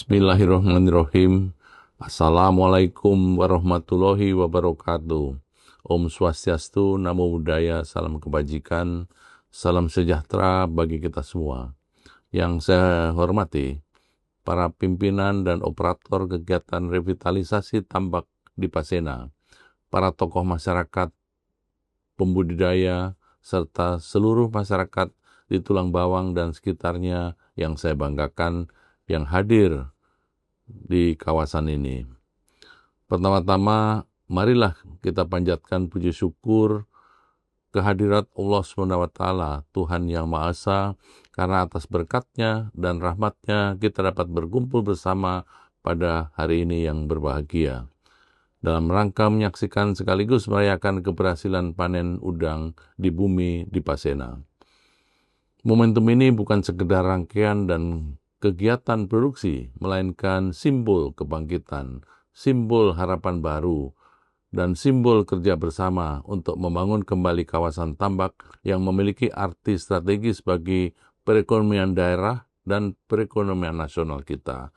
Bismillahirrahmanirrahim. Assalamualaikum warahmatullahi wabarakatuh. Om Swastiastu, Namo Buddhaya, salam kebajikan, salam sejahtera bagi kita semua. Yang saya hormati, para pimpinan dan operator kegiatan revitalisasi tambak di Pasena, para tokoh masyarakat, pembudidaya, serta seluruh masyarakat di Tulang Bawang dan sekitarnya yang saya banggakan yang hadir di kawasan ini. Pertama-tama, marilah kita panjatkan puji syukur kehadirat Allah SWT, Tuhan Yang Maha Esa, karena atas berkat-Nya dan rahmat-Nya kita dapat berkumpul bersama pada hari ini yang berbahagia. Dalam rangka menyaksikan sekaligus merayakan keberhasilan panen udang di bumi di Pasena. Momentum ini bukan sekedar rangkaian dan kegiatan produksi, melainkan simbol kebangkitan, simbol harapan baru, dan simbol kerja bersama untuk membangun kembali kawasan tambak yang memiliki arti strategis bagi perekonomian daerah dan perekonomian nasional kita.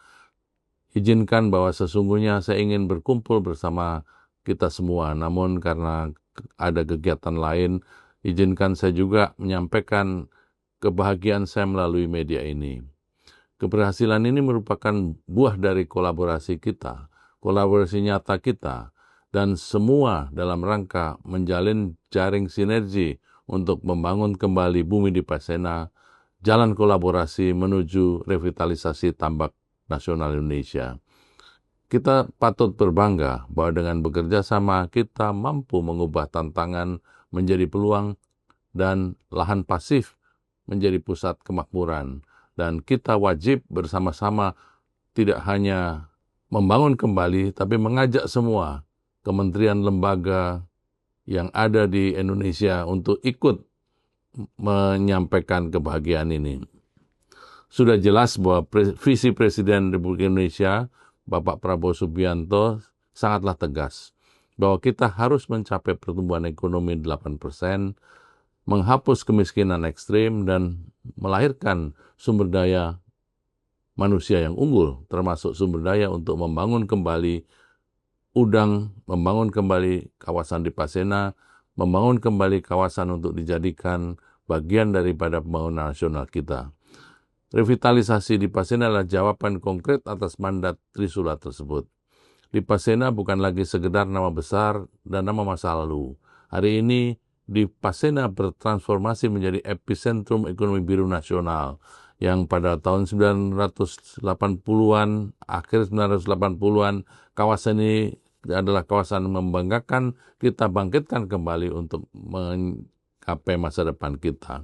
Izinkan bahwa sesungguhnya saya ingin berkumpul bersama kita semua, namun karena ada kegiatan lain, izinkan saya juga menyampaikan kebahagiaan saya melalui media ini. Keberhasilan ini merupakan buah dari kolaborasi kita, kolaborasi nyata kita, dan semua dalam rangka menjalin jaring sinergi untuk membangun kembali bumi di Pasena, jalan kolaborasi menuju revitalisasi tambak nasional Indonesia. Kita patut berbangga bahwa dengan bekerja sama kita mampu mengubah tantangan menjadi peluang dan lahan pasif menjadi pusat kemakmuran. Dan kita wajib bersama-sama tidak hanya membangun kembali, tapi mengajak semua kementerian lembaga yang ada di Indonesia untuk ikut menyampaikan kebahagiaan ini. Sudah jelas bahwa visi Presiden Republik Indonesia, Bapak Prabowo Subianto, sangatlah tegas bahwa kita harus mencapai pertumbuhan ekonomi 8%, menghapus kemiskinan ekstrim, dan melahirkan sumber daya manusia yang unggul, termasuk sumber daya untuk membangun kembali udang, membangun kembali kawasan di Pasena, membangun kembali kawasan untuk dijadikan bagian daripada pembangunan nasional kita. Revitalisasi di Pasena adalah jawaban konkret atas mandat Trisula tersebut. Di Pasena bukan lagi sekedar nama besar dan nama masa lalu. Hari ini di Pasena bertransformasi menjadi epicentrum ekonomi biru nasional yang pada tahun 1980-an, akhir 1980-an, kawasan ini adalah kawasan yang membanggakan, kita bangkitkan kembali untuk menggapai masa depan kita.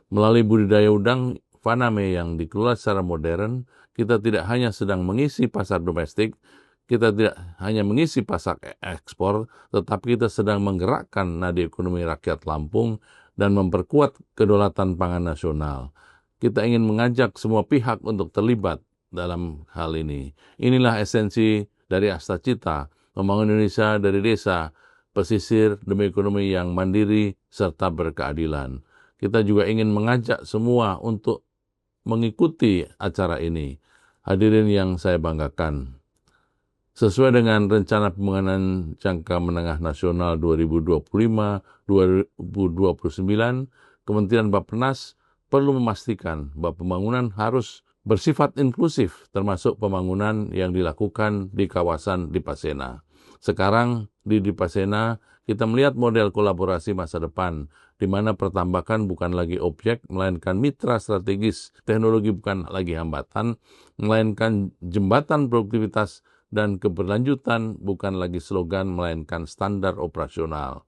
Melalui budidaya udang Faname yang dikelola secara modern, kita tidak hanya sedang mengisi pasar domestik, kita tidak hanya mengisi pasar ekspor, tetapi kita sedang menggerakkan nadi ekonomi rakyat Lampung dan memperkuat kedaulatan pangan nasional. Kita ingin mengajak semua pihak untuk terlibat dalam hal ini. Inilah esensi dari Asta Cita, membangun Indonesia dari desa, pesisir demi ekonomi yang mandiri serta berkeadilan. Kita juga ingin mengajak semua untuk mengikuti acara ini. Hadirin yang saya banggakan, sesuai dengan rencana pembangunan jangka menengah nasional 2025-2029, Kementerian Bappenas perlu memastikan bahwa pembangunan harus bersifat inklusif, termasuk pembangunan yang dilakukan di kawasan di Pasena. Sekarang di Pasena kita melihat model kolaborasi masa depan, di mana pertambakan bukan lagi objek, melainkan mitra strategis, teknologi bukan lagi hambatan, melainkan jembatan produktivitas, dan keberlanjutan bukan lagi slogan, melainkan standar operasional.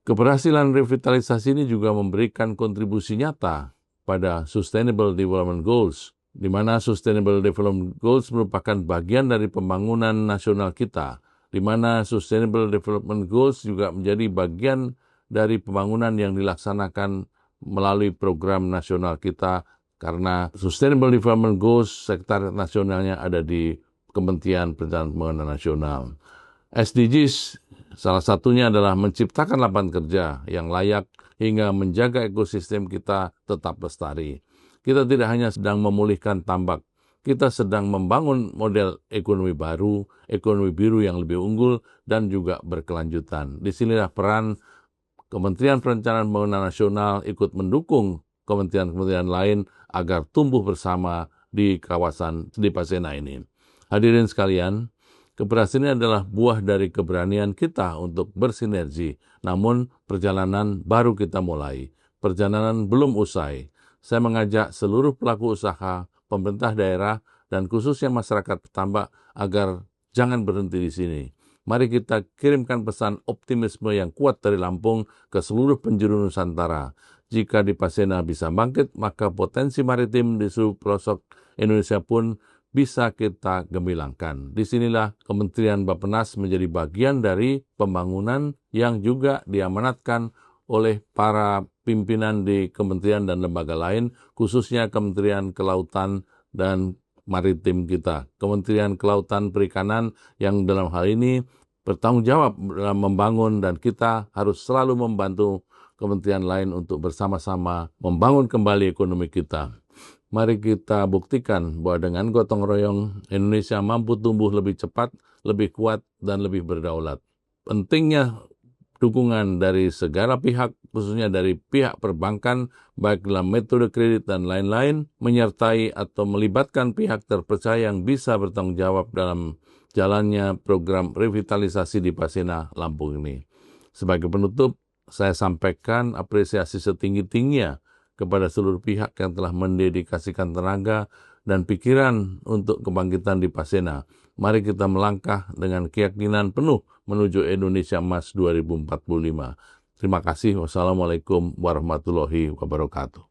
Keberhasilan revitalisasi ini juga memberikan kontribusi nyata pada Sustainable Development Goals, di mana Sustainable Development Goals merupakan bagian dari pembangunan nasional kita, di mana Sustainable Development Goals juga menjadi bagian dari pembangunan yang dilaksanakan melalui program nasional kita, karena Sustainable Development Goals sekretariat nasionalnya ada di Kementerian Perencanaan Pembangunan Nasional. SDGs salah satunya adalah menciptakan lapangan kerja yang layak hingga menjaga ekosistem kita tetap lestari. Kita tidak hanya sedang memulihkan tambak, kita sedang membangun model ekonomi baru, ekonomi biru yang lebih unggul dan juga berkelanjutan. Disinilah peran Kementerian Perencanaan Pembangunan Nasional ikut mendukung kementerian-kementerian lain agar tumbuh bersama di kawasan di Pasena ini. Hadirin sekalian, keberhasilan adalah buah dari keberanian kita untuk bersinergi. Namun perjalanan baru kita mulai. Perjalanan belum usai. Saya mengajak seluruh pelaku usaha, pemerintah daerah, dan khususnya masyarakat petambak agar jangan berhenti di sini. Mari kita kirimkan pesan optimisme yang kuat dari Lampung ke seluruh penjuru Nusantara. Jika di Pasena bisa bangkit, maka potensi maritim di seluruh pelosok Indonesia pun bisa kita gemilangkan. Disinilah Kementerian Bappenas menjadi bagian dari pembangunan yang juga diamanatkan oleh para pimpinan di kementerian dan lembaga lain, khususnya Kementerian Kelautan dan Maritim kita. Kementerian Kelautan Perikanan yang dalam hal ini bertanggung jawab dalam membangun, dan kita harus selalu membantu kementerian lain untuk bersama-sama membangun kembali ekonomi kita. Mari kita buktikan bahwa dengan gotong royong Indonesia mampu tumbuh lebih cepat, lebih kuat, dan lebih berdaulat. Pentingnya dukungan dari segala pihak, khususnya dari pihak perbankan, baik dalam metode kredit dan lain-lain, menyertai atau melibatkan pihak terpercaya yang bisa bertanggung jawab dalam jalannya program revitalisasi di Pasena, Lampung ini. Sebagai penutup, saya sampaikan apresiasi setinggi-tingginya kepada seluruh pihak yang telah mendedikasikan tenaga dan pikiran untuk kebangkitan di Pasena. Mari kita melangkah dengan keyakinan penuh menuju Indonesia Emas 2045. Terima kasih. Wassalamualaikum warahmatullahi wabarakatuh.